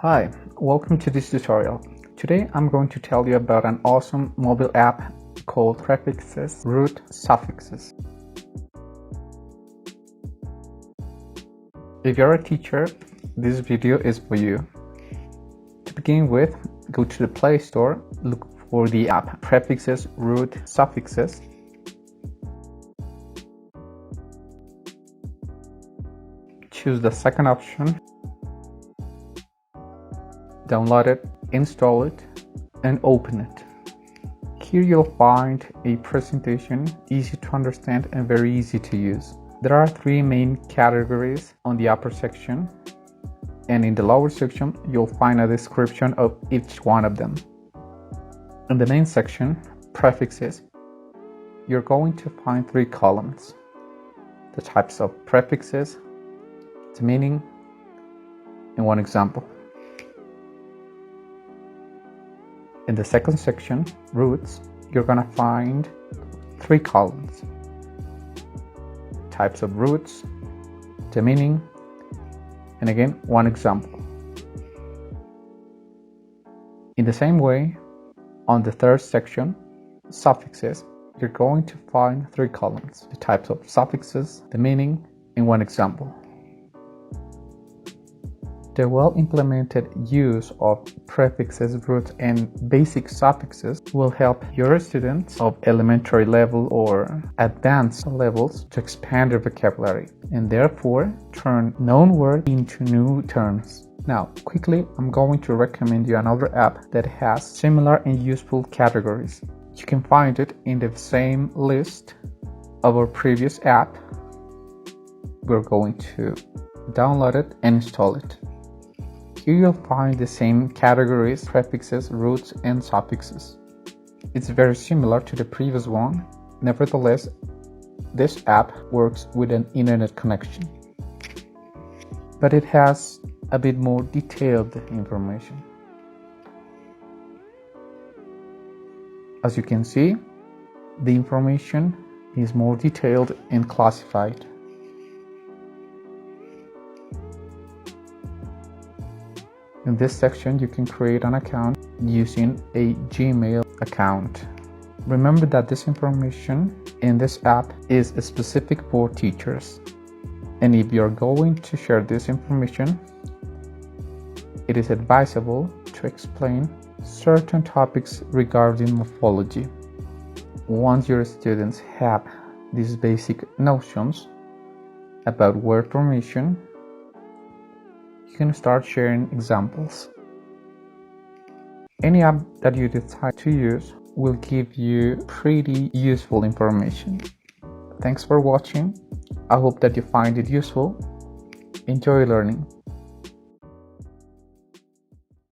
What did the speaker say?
Hi, welcome to this tutorial. Today I'm going to tell you about an awesome mobile app called PREFIXES root suffixes. If you're a teacher, this video is for you. To begin with, go to the Play Store, look for the app PREFIXES root suffixes. Choose the second option. Download it, install it, and open it. Here you'll find a presentation, easy to understand and very easy to use. There are three main categories on the upper section, and in the lower section you'll find a description of each one of them. In the main section, prefixes, you're going to find three columns: the types of prefixes, the meaning, and one example. In the second section, roots, you're gonna find three columns: types of roots, the meaning, and again, one example. In the same way, on the third section, suffixes, you're going to find three columns: the types of suffixes, the meaning, and one example. The well-implemented use of prefixes, roots, and basic suffixes will help your students of elementary level or advanced levels to expand their vocabulary and therefore turn known words into new terms. Now, quickly, I'm going to recommend you another app that has similar and useful categories. You can find it in the same list of our previous app. We're going to download it and install it. Here you'll find the same categories: prefixes, roots, and suffixes. It's very similar to the previous one. Nevertheless, this app works with an internet connection, but it has a bit more detailed information. As you can see, the information is more detailed and classified. In this section, you can create an account using a Gmail account. Remember that this information in this app is specific for teachers. And if you're going to share this information, it is advisable to explain certain topics regarding morphology. Once your students have these basic notions about word formation, you can start sharing examples. Any app that you decide to use will give you pretty useful information. Thanks for watching. I hope that you find it useful. Enjoy learning.